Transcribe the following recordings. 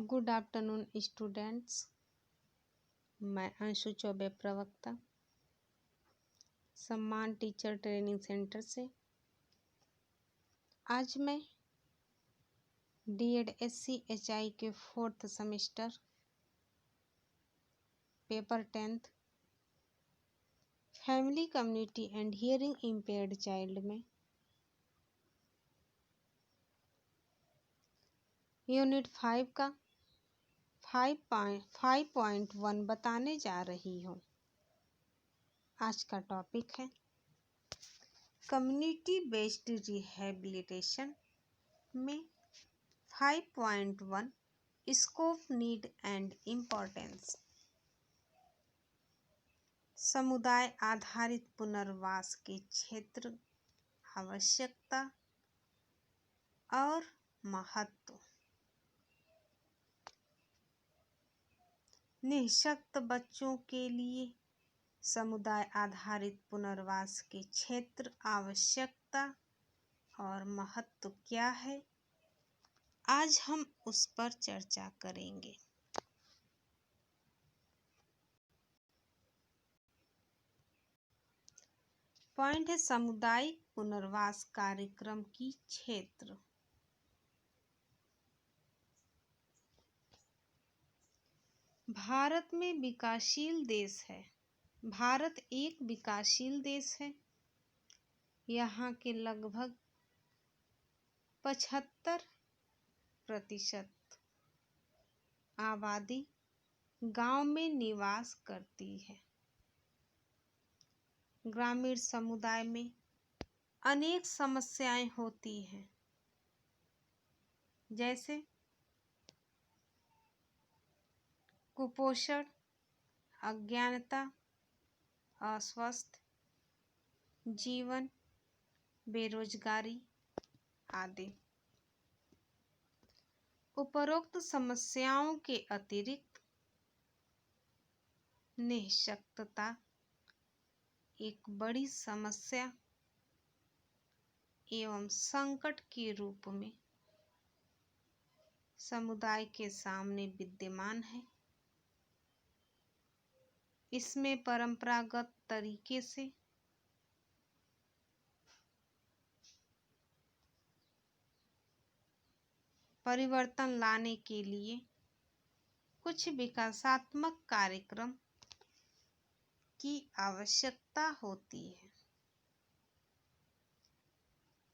Good afternoon students. मैं अंशु चौबे, प्रवक्ता, सम्मान टीचर ट्रेनिंग सेंटर से। आज मैं DED SC/HI के 4th semester paper 10th family, community and hearing impaired child में यूनिट 5 का 5.1 बताने जा रही हूँ। आज का टॉपिक है कम्युनिटी बेस्ड रिहेबिलिटेशन में 5.1 स्कोप, नीड एंड इम्पोर्टेंस। समुदाय आधारित पुनर्वास के क्षेत्र, आवश्यकता और महत्व। निःशक्त बच्चों के लिए समुदाय आधारित पुनर्वास के क्षेत्र, आवश्यकता और महत्व क्या है, आज हम उस पर चर्चा करेंगे। पॉइंट है सामुदायिक पुनर्वास कार्यक्रम की क्षेत्र। भारत में विकासशील देश है। भारत एक विकासशील देश है। यहाँ के लगभग 75% आबादी गांव में निवास करती है। ग्रामीण समुदाय में अनेक समस्याएं होती हैं, जैसे कुपोषण, अज्ञानता, अस्वस्थ जीवन, बेरोजगारी आदि। उपरोक्त समस्याओं के अतिरिक्त निःशक्तता एक बड़ी समस्या एवं संकट के रूप में समुदाय के सामने विद्यमान है। इसमें परंपरागत तरीके से परिवर्तन लाने के लिए कुछ विकासात्मक कार्यक्रम की आवश्यकता होती है।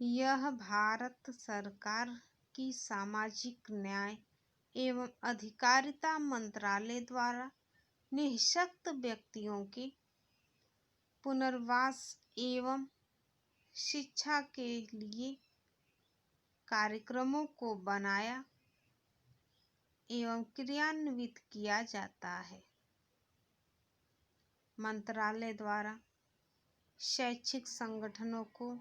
यह भारत सरकार की सामाजिक न्याय एवं अधिकारिता मंत्रालय द्वारा निःशक्त व्यक्तियों के पुनर्वास एवं शिक्षा के लिए कार्यक्रमों को बनाया एवं क्रियान्वित किया जाता है। मंत्रालय द्वारा शैक्षिक संगठनों को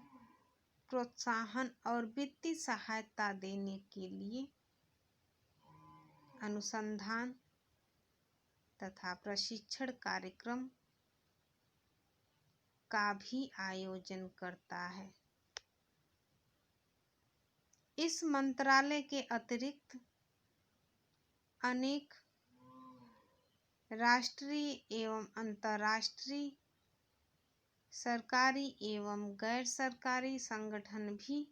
प्रोत्साहन और वित्तीय सहायता देने के लिए अनुसंधान तथा प्रशिक्षण कार्यक्रम का भी आयोजन करता है। इस मंत्रालय के अतिरिक्त अनेक राष्ट्रीय एवं अंतर्राष्ट्रीय सरकारी एवं गैर सरकारी संगठन भी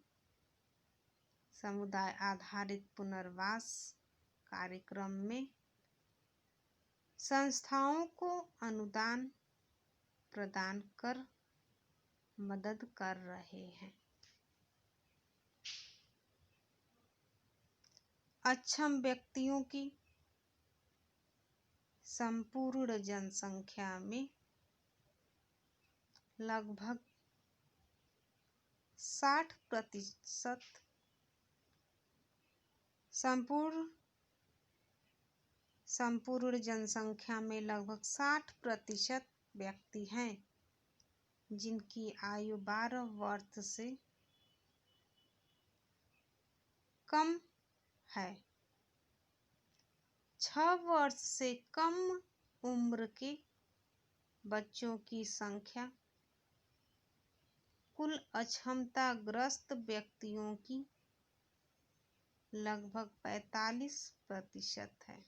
समुदाय आधारित पुनर्वास कार्यक्रम में संस्थाओं को अनुदान प्रदान कर मदद कर रहे हैं। अक्षम व्यक्तियों की संपूर्ण जनसंख्या में लगभग 60% संपूर्ण जनसंख्या में लगभग 60% व्यक्ति हैं जिनकी आयु 12 वर्ष से कम है। 6 वर्ष से कम उम्र के बच्चों की संख्या कुल अक्षमता ग्रस्त व्यक्तियों की लगभग 45% है।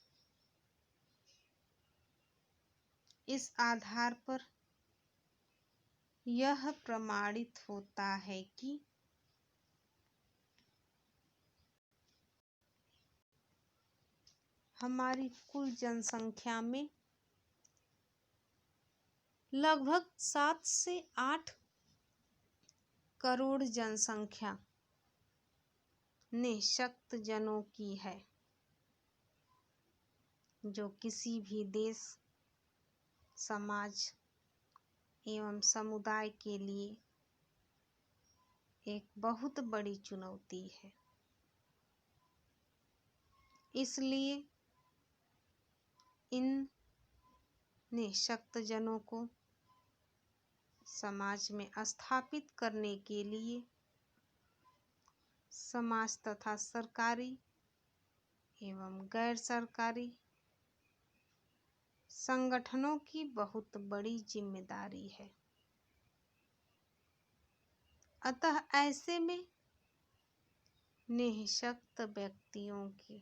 इस आधार पर यह प्रमाणित होता है कि हमारी कुल जनसंख्या में लगभग 7 से 8 करोड़ जनसंख्या निःशक्त जनों की है, जो किसी भी देश, समाज एवं समुदाय के लिए एक बहुत बड़ी चुनौती है। इसलिए इन निःशक्त जनों को समाज में स्थापित करने के लिए समाज तथा सरकारी एवं गैर सरकारी संगठनों की बहुत बड़ी जिम्मेदारी है। अतः ऐसे में निःशक्त व्यक्तियों के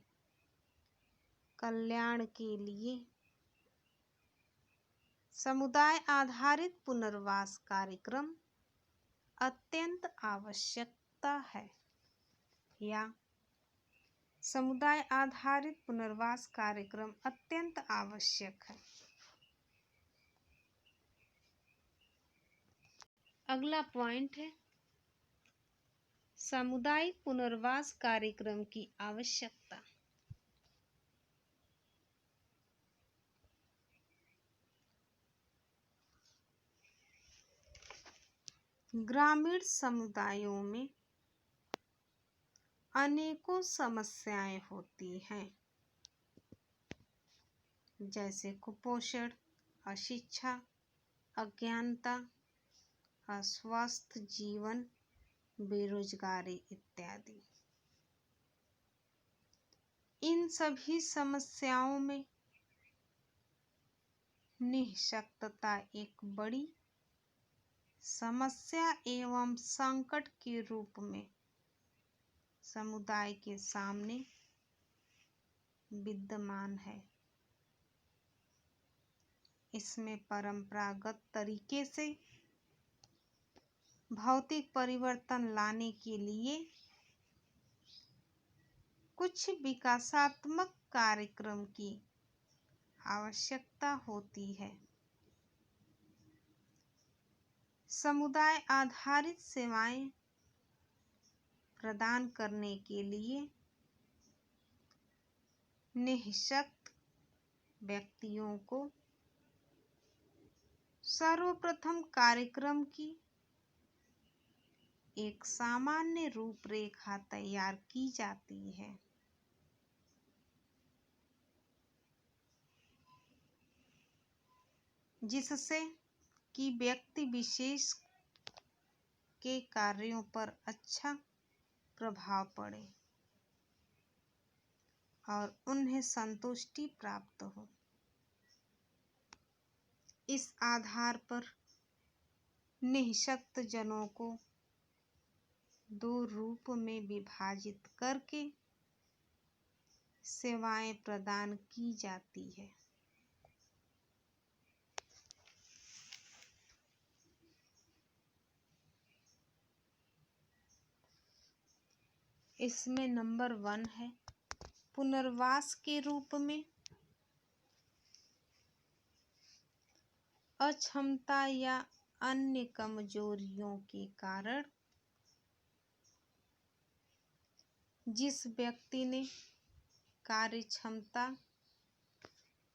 कल्याण के लिए समुदाय आधारित पुनर्वास कार्यक्रम अत्यंत आवश्यकता है, या समुदाय आधारित पुनर्वास कार्यक्रम अत्यंत आवश्यक है। अगला पॉइंट है सामुदायिक पुनर्वास कार्यक्रम की आवश्यकता। ग्रामीण समुदायों में अनेकों समस्याएं होती हैं, जैसे कुपोषण, अशिक्षा, अज्ञानता, अस्वस्थ जीवन, बेरोजगारी इत्यादि। इन सभी समस्याओं में निःशक्तता एक बड़ी समस्या एवं संकट के रूप में समुदाय के सामने विद्यमान है। इसमें परंपरागत तरीके से भौतिक परिवर्तन लाने के लिए कुछ विकासात्मक कार्यक्रम की आवश्यकता होती है। समुदाय आधारित सेवाएं प्रदान करने के लिए निःशक्त व्यक्तियों को सर्वप्रथम कार्यक्रम की एक सामान्य रूपरेखा तैयार की जाती है। जिससे कि व्यक्ति विशेष के कार्यों पर अच्छा प्रभाव पड़े और उन्हें संतुष्टि प्राप्त हो। इस आधार पर निःशक्त जनों को 2 रूप में विभाजित करके सेवाएं प्रदान की जाती है। इसमें नंबर 1 है पुनर्वास के रूप में अक्षमता या अन्य कमजोरियों के कारण जिस व्यक्ति ने कार्य क्षमता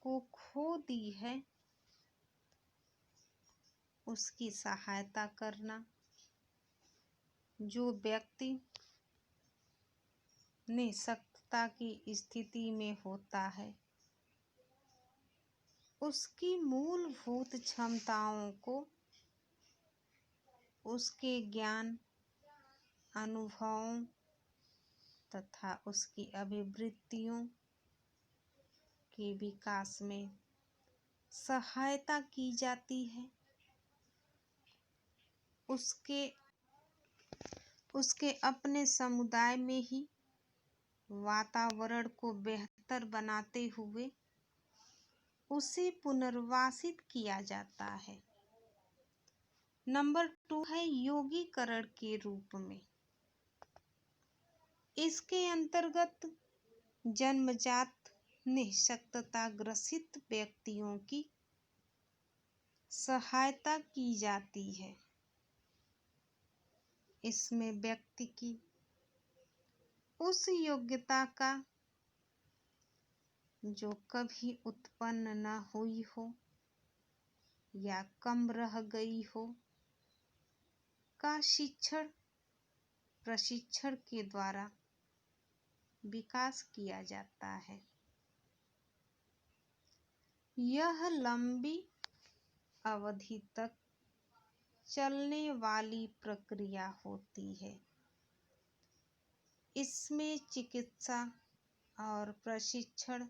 को खो दी है उसकी सहायता करना। जो व्यक्ति निःशक्तता की स्थिति में होता है उसकी मूलभूत क्षमताओं को उसके ज्ञान, अनुभवों तथा उसकी अभिवृत्तियों के विकास में सहायता की जाती है। उसके अपने समुदाय में ही वातावरण को बेहतर बनाते हुए उसे पुनर्वासित किया जाता है। नंबर 2 है योगीकरण के रूप में। इसके अंतर्गत जन्मजात निःशक्तता ग्रसित व्यक्तियों की सहायता की जाती है। इसमें व्यक्ति की उस योग्यता का जो कभी उत्पन्न न हुई हो या कम रह गई हो का प्रशिक्षण के द्वारा विकास किया जाता है। यह लंबी अवधि तक चलने वाली प्रक्रिया होती है। इसमें चिकित्सा और प्रशिक्षण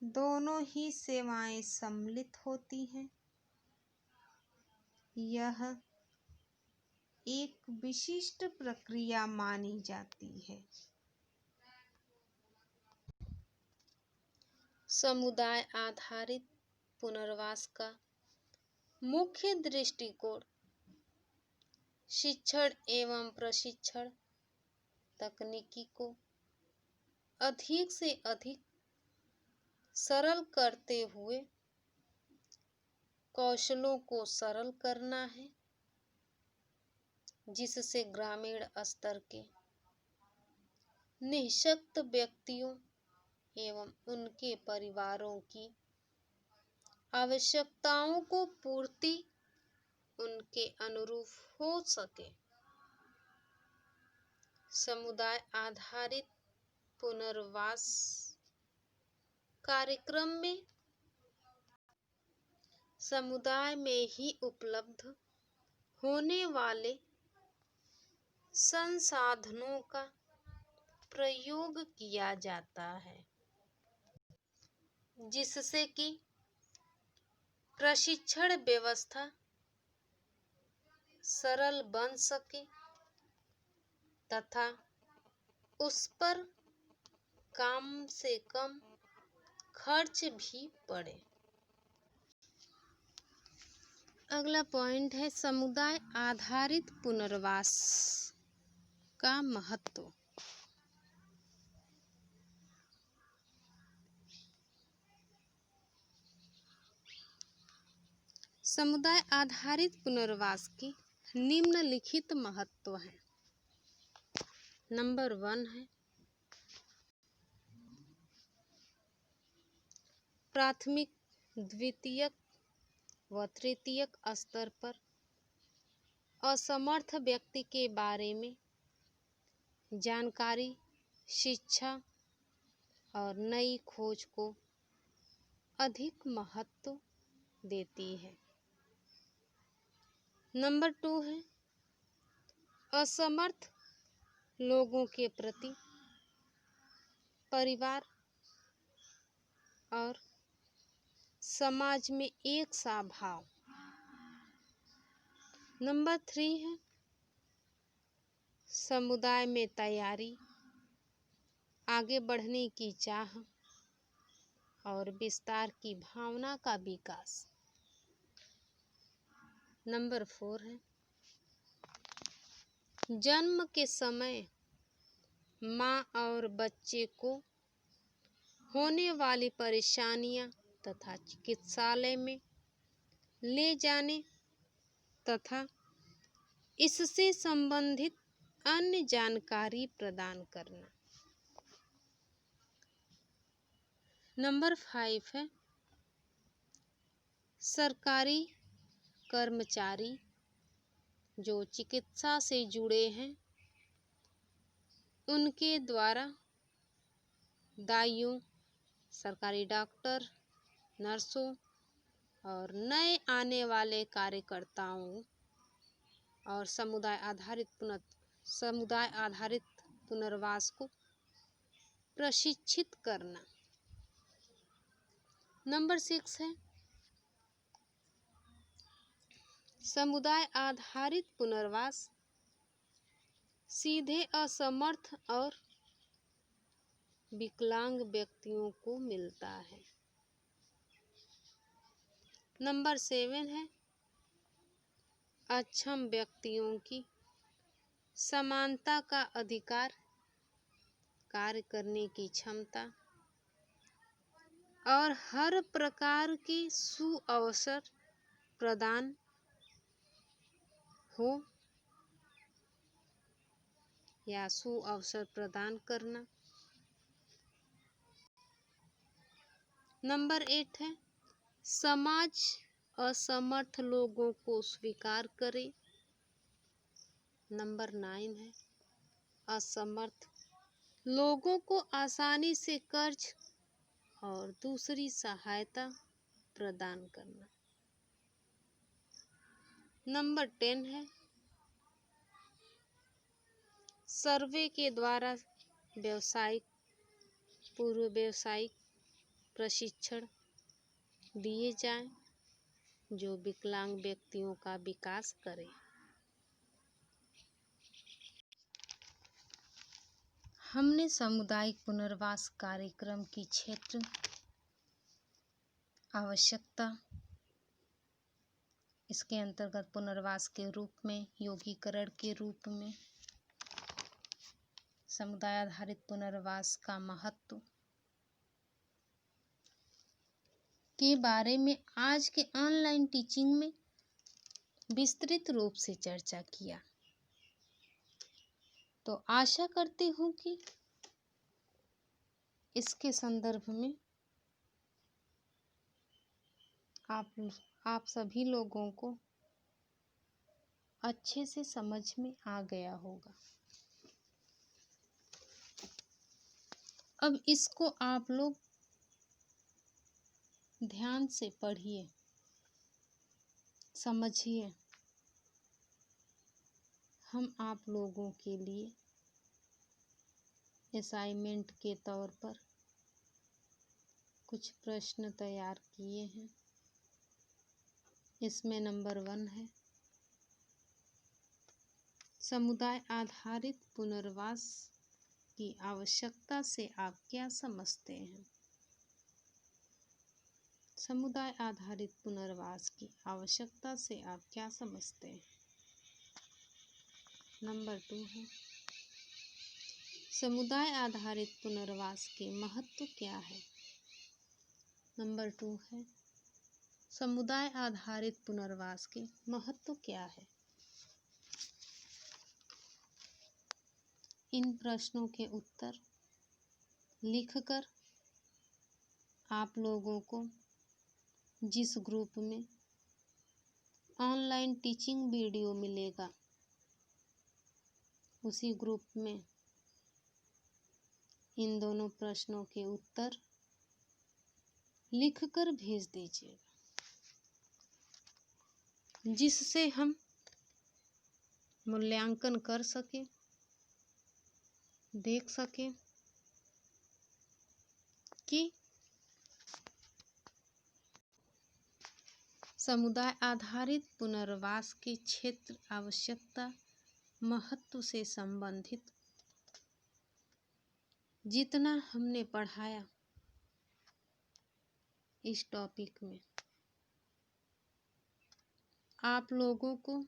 दोनों ही सेवाएं सम्मिलित होती हैं। यह एक विशिष्ट प्रक्रिया मानी जाती है। समुदाय आधारित पुनर्वास का मुख्य दृष्टिकोण शिक्षण एवं प्रशिक्षण तकनीकी को अधिक से अधिक सरल करते हुए कौशलों को सरल करना है, जिससे ग्रामीण स्तर के निःशक्त व्यक्तियों एवं उनके परिवारों की आवश्यकताओं को पूर्ति उनके अनुरूप हो सके। समुदाय आधारित पुनर्वास कार्यक्रम में समुदाय में ही उपलब्ध होने वाले संसाधनों का प्रयोग किया जाता है, जिससे कि प्रशिक्षण व्यवस्था सरल बन सके तथा उस पर कम से कम खर्च भी पड़े। अगला पॉइंट है समुदाय आधारित पुनर्वास का महत्व। समुदाय आधारित पुनर्वास की निम्नलिखित महत्व है। नंबर 1 है प्राथमिक, द्वितीयक व तृतीयक स्तर पर असमर्थ व्यक्ति के बारे में जानकारी, शिक्षा और नई खोज को अधिक महत्व देती है। नंबर 2 है असमर्थ लोगों के प्रति परिवार और समाज में एक सा भाव। नंबर 3 है समुदाय में तैयारी, आगे बढ़ने की चाह और विस्तार की भावना का विकास। नंबर 4 है जन्म के समय माँ और बच्चे को होने वाली परेशानियां तथा चिकित्सालय में ले जाने तथा इससे संबंधित अन्य जानकारी प्रदान करना। नंबर 5 है सरकारी कर्मचारी जो चिकित्सा से जुड़े हैं उनके द्वारा दाइयों, सरकारी डॉक्टर, नर्सों और नए आने वाले कार्यकर्ताओं और समुदाय आधारित पुनर्वास को प्रशिक्षित करना। नंबर 6 है समुदाय आधारित पुनर्वास सीधे असमर्थ और विकलांग व्यक्तियों को मिलता है। नंबर 7 है अक्षम व्यक्तियों की समानता का अधिकार, कार्य करने की क्षमता और हर प्रकार की सुअवसर प्रदान हो या सुअवसर प्रदान करना। नंबर 8 है समाज असमर्थ लोगों को स्वीकार करे। नंबर 9 है असमर्थ लोगों को आसानी से कर्ज और दूसरी सहायता प्रदान करना। नंबर 10 है सर्वे के द्वारा व्यावसायिक पूर्व व्यावसायिक प्रशिक्षण दिए जाएं जो विकलांग व्यक्तियों का विकास करें। हमने सामुदायिक पुनर्वास कार्यक्रम की क्षेत्र आवश्यकता, इसके अंतर्गत पुनर्वास के रूप में, योगीकरण के रूप में, समुदाय आधारित पुनर्वास का महत्व के बारे में आज के ऑनलाइन टीचिंग में विस्तृत रूप से चर्चा किया। तो आशा करती हूँ कि इसके संदर्भ में आप सभी लोगों को अच्छे से समझ में आ गया होगा। अब इसको आप लोग ध्यान से पढ़िए, समझिए। हम आप लोगों के लिए असाइनमेंट के तौर पर कुछ प्रश्न तैयार किए हैं। इसमें नंबर 1 है समुदाय आधारित पुनर्वास की आवश्यकता से आप क्या समझते हैं? समुदाय आधारित पुनर्वास की आवश्यकता से आप क्या समझते हैं? नंबर 2 है समुदाय आधारित पुनर्वास के महत्व क्या है? नंबर 2 है समुदाय आधारित पुनर्वास के महत्व क्या है? इन प्रश्नों के उत्तर लिखकर आप लोगों को जिस ग्रुप में ऑनलाइन टीचिंग वीडियो मिलेगा उसी ग्रुप में इन दोनों प्रश्नों के उत्तर लिखकर भेज दीजिएगा, जिससे हम मूल्यांकन कर सकें, देख सकें कि समुदाय आधारित पुनर्वास के क्षेत्र आवश्यकता महत्व से संबंधित जितना हमने पढ़ाया इस टॉपिक में आप लोगों को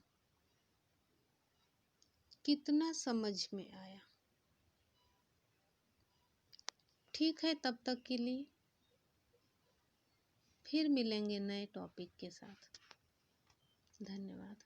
कितना समझ में आया। ठीक है, तब तक के लिए फिर मिलेंगे नए टॉपिक के साथ। धन्यवाद।